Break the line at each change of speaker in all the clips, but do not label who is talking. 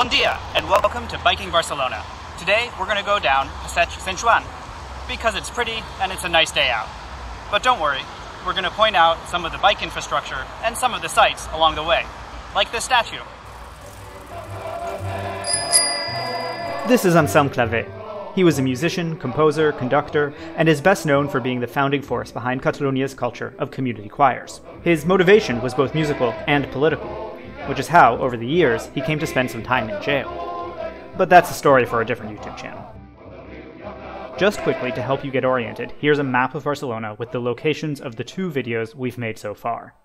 Bon dia, and welcome to Biking Barcelona. Today, we're going to go down Passeig Sant Joan, because it's pretty and it's a nice day out. But don't worry, we're going to point out some of the bike infrastructure and some of the sights along the way, like this statue.
This is Anselm Clavé. He was a musician, composer, conductor, and is best known for being the founding force behind Catalonia's culture of community choirs. His motivation was both musical and political, which is how, over the years, he came to spend some time in jail. But that's a story for a different YouTube channel. Just quickly, to help you get oriented, here's a map of Barcelona with the locations of the 2 videos we've made so far.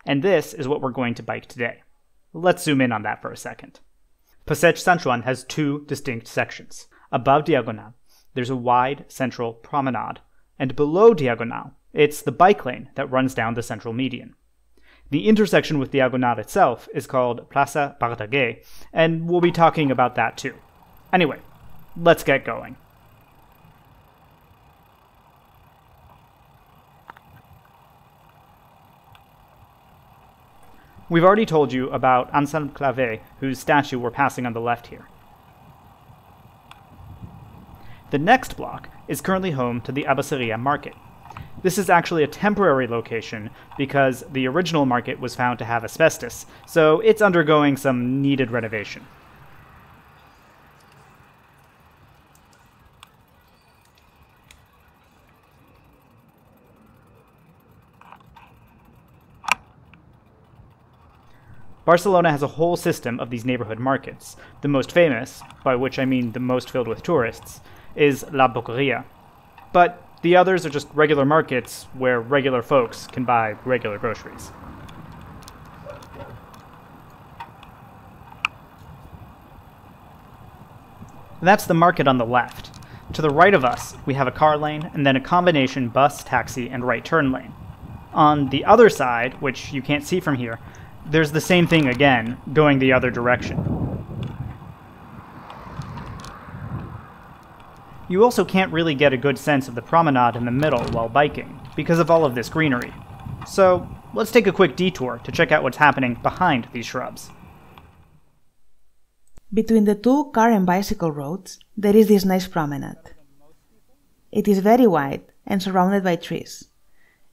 And this is what we're going to bike today. Let's zoom in on that for a second. Passeig Sant Joan has 2 distinct sections. Above Diagonal, there's a wide central promenade, and below Diagonal, it's the bike lane that runs down the central median. The intersection with Diagonal itself is called Plaça Verdaguer, and we'll be talking about that too. Anyway, let's get going. We've already told you about Anselm Clavé, whose statue we're passing on the left here. The next block is currently home to the Abasseria market. This is actually a temporary location because the original market was found to have asbestos, so it's undergoing some needed renovation. Barcelona has a whole system of these neighborhood markets. The most famous, by which I mean the most filled with tourists, is La Boqueria. But the others are just regular markets where regular folks can buy regular groceries. That's the market on the left. To the right of us, we have a car lane and then a combination bus, taxi, and right turn lane. On the other side, which you can't see from here, there's the same thing again, going the other direction. You also can't really get a good sense of the promenade in the middle while biking, because of all of this greenery. So, let's take a quick detour to check out what's happening behind these shrubs.
Between the 2 car and bicycle roads, there is this nice promenade. It is very wide and surrounded by trees,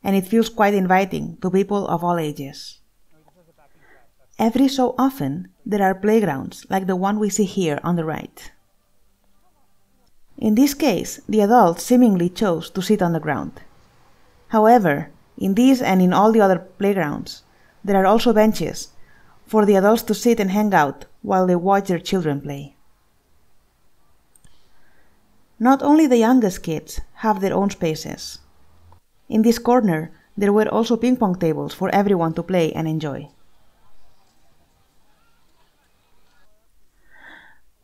and it feels quite inviting to people of all ages. Every so often, there are playgrounds like the one we see here on the right. In this case, the adults seemingly chose to sit on the ground. However, in this and in all the other playgrounds, there are also benches for the adults to sit and hang out while they watch their children play. Not only the youngest kids have their own spaces. In this corner, there were also ping pong tables for everyone to play and enjoy.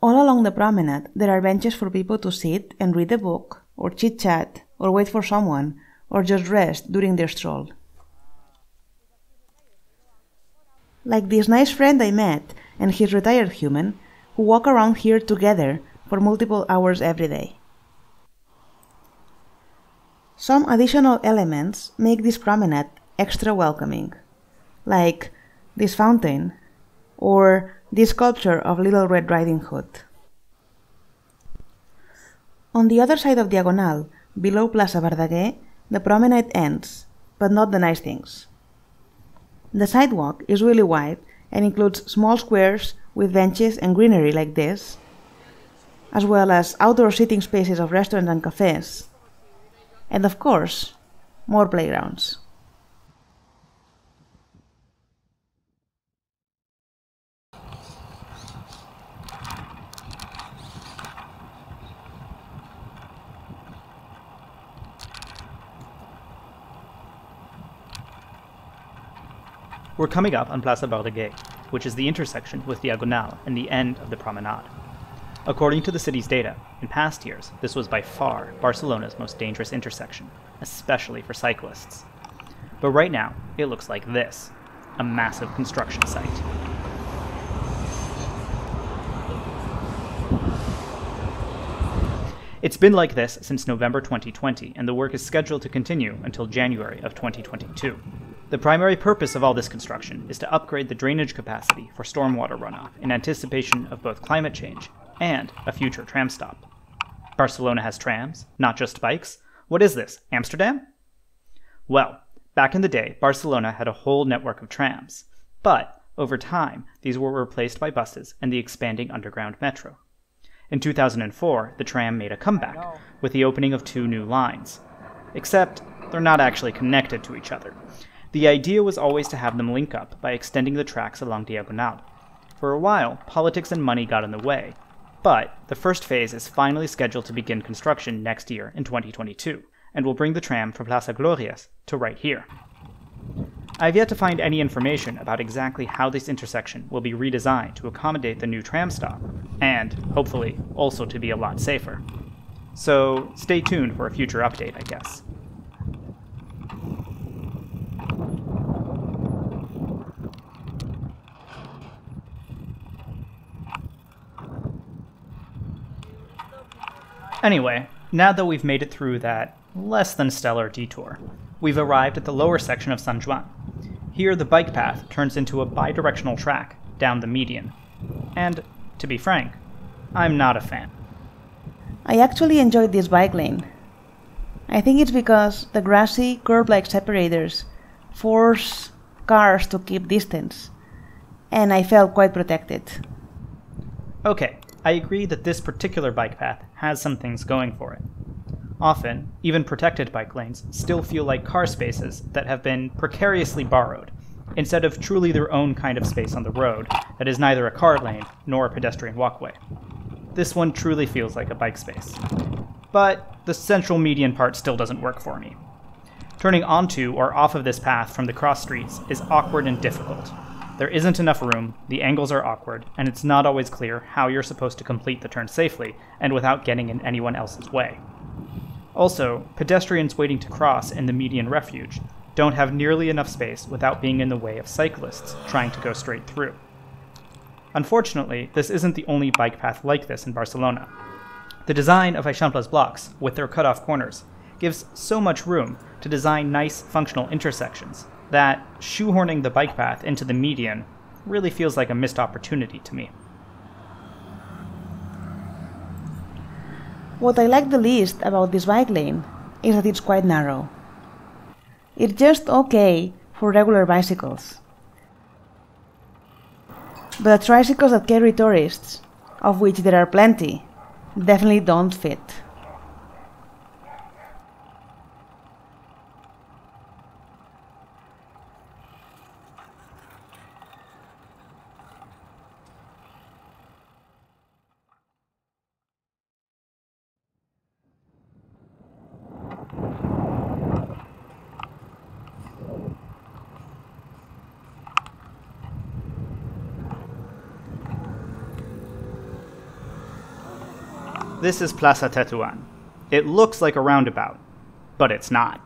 All along the promenade, there are benches for people to sit and read a book, or chit-chat, or wait for someone, or just rest during their stroll. Like this nice friend I met and his retired human, who walk around here together for multiple hours every day. Some additional elements make this promenade extra welcoming, like this fountain, or this sculpture of Little Red Riding Hood. On the other side of Diagonal, below Plaça Verdaguer, the promenade ends, but not the nice things. The sidewalk is really wide and includes small squares with benches and greenery like this, as well as outdoor sitting spaces of restaurants and cafes, and of course, more playgrounds.
We're coming up on Plaça Verdaguer, which is the intersection with Diagonal and the end of the promenade. According to the city's data, in past years, this was by far Barcelona's most dangerous intersection, especially for cyclists. But right now, it looks like this, a massive construction site. It's been like this since November 2020, and the work is scheduled to continue until January of 2022. The primary purpose of all this construction is to upgrade the drainage capacity for stormwater runoff in anticipation of both climate change and a future tram stop. Barcelona has trams, not just bikes. What is this, Amsterdam? Well, back in the day, Barcelona had a whole network of trams, but over time, these were replaced by buses and the expanding underground metro. In 2004, the tram made a comeback with the opening of 2 new lines, except they're not actually connected to each other. The idea was always to have them link up by extending the tracks along Diagonal. For a while, politics and money got in the way, but the first phase is finally scheduled to begin construction next year in 2022, and will bring the tram from Plaça Glorias to right here. I've yet to find any information about exactly how this intersection will be redesigned to accommodate the new tram stop, and, hopefully, also to be a lot safer. So, stay tuned for a future update, I guess. Anyway, now that we've made it through that less than stellar detour, we've arrived at the lower section of Sant Joan. Here the bike path turns into a bidirectional track down the median. And, to be frank, I'm not a fan.
I actually enjoyed this bike lane. I think it's because the grassy, curb-like separators force cars to keep distance, and I felt quite protected.
Okay, I agree that this particular bike path has some things going for it. Often, even protected bike lanes still feel like car spaces that have been precariously borrowed, instead of truly their own kind of space on the road that is neither a car lane nor a pedestrian walkway. This one truly feels like a bike space. But the central median part still doesn't work for me. Turning onto or off of this path from the cross streets is awkward and difficult. There isn't enough room, the angles are awkward, and it's not always clear how you're supposed to complete the turn safely and without getting in anyone else's way. Also, pedestrians waiting to cross in the median refuge don't have nearly enough space without being in the way of cyclists trying to go straight through. Unfortunately, this isn't the only bike path like this in Barcelona. The design of Eixample's blocks, with their cut-off corners, gives so much room to design nice, functional intersections that shoehorning the bike path into the median really feels like a missed opportunity to me.
What I like the least about this bike lane is that it's quite narrow. It's just okay for regular bicycles. But the tricycles that carry tourists, of which there are plenty, definitely don't fit.
This is Plaça Tetuan. It looks like a roundabout, but it's not.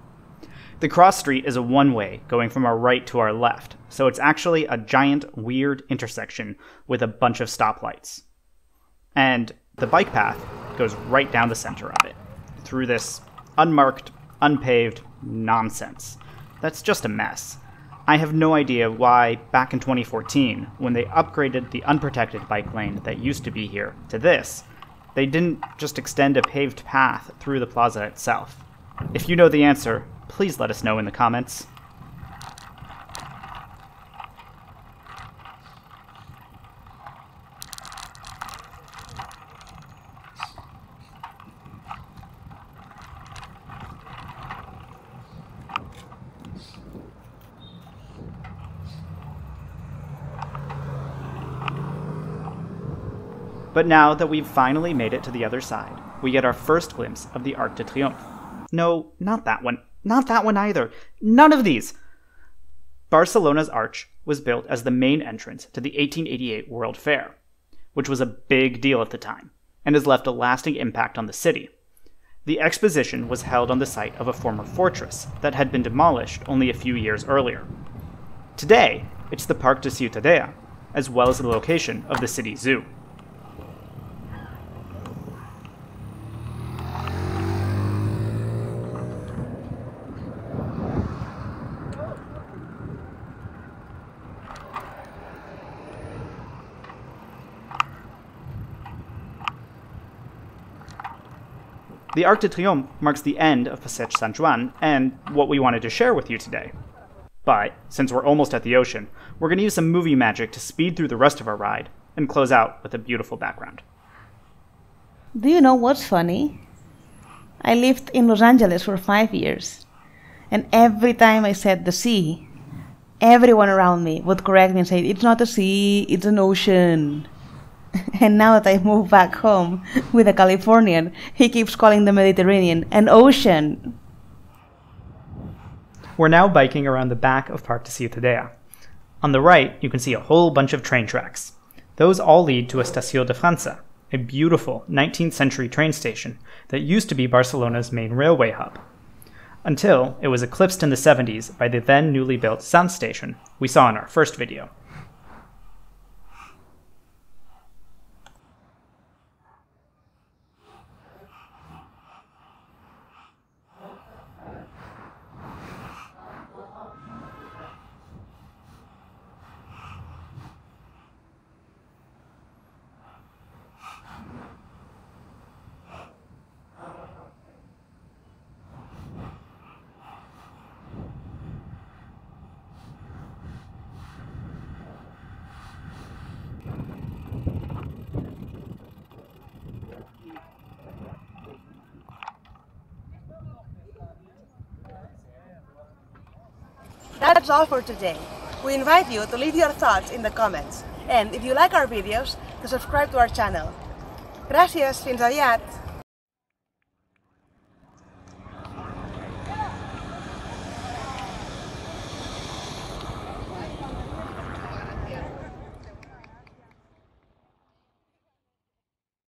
The cross street is a one-way going from our right to our left, so it's actually a giant, weird intersection with a bunch of stoplights. And the bike path goes right down the center of it, through this unmarked, unpaved nonsense. That's just a mess. I have no idea why, back in 2014, when they upgraded the unprotected bike lane that used to be here to this, they didn't just extend a paved path through the plaza itself. If you know the answer, please let us know in the comments. But now that we've finally made it to the other side, we get our first glimpse of the Arc de Triomphe. No, not that one. Not that one either. None of these! Barcelona's Arch was built as the main entrance to the 1888 World Fair, which was a big deal at the time, and has left a lasting impact on the city. The exposition was held on the site of a former fortress that had been demolished only a few years earlier. Today, it's the Parc de Ciutadella, as well as the location of the city zoo. The Arc de Triomphe marks the end of Passeig Sant Joan and what we wanted to share with you today. But, since we're almost at the ocean, we're going to use some movie magic to speed through the rest of our ride and close out with a beautiful background.
Do you know what's funny? I lived in Los Angeles for 5 years, and every time I said the sea, everyone around me would correct me and say, it's not a sea, it's an ocean. And now that I moved back home with a Californian, he keeps calling the Mediterranean an ocean.
We're now biking around the back of Parc de Ciutadella. On the right, you can see a whole bunch of train tracks. Those all lead to Estació de França, a beautiful 19th century train station that used to be Barcelona's main railway hub. Until it was eclipsed in the 70s by the then newly built Sants station we saw in our first video.
That's all for today. We invite you to leave your thoughts in the comments. And if you like our videos, to subscribe to our channel. Gràcies, fins aviat!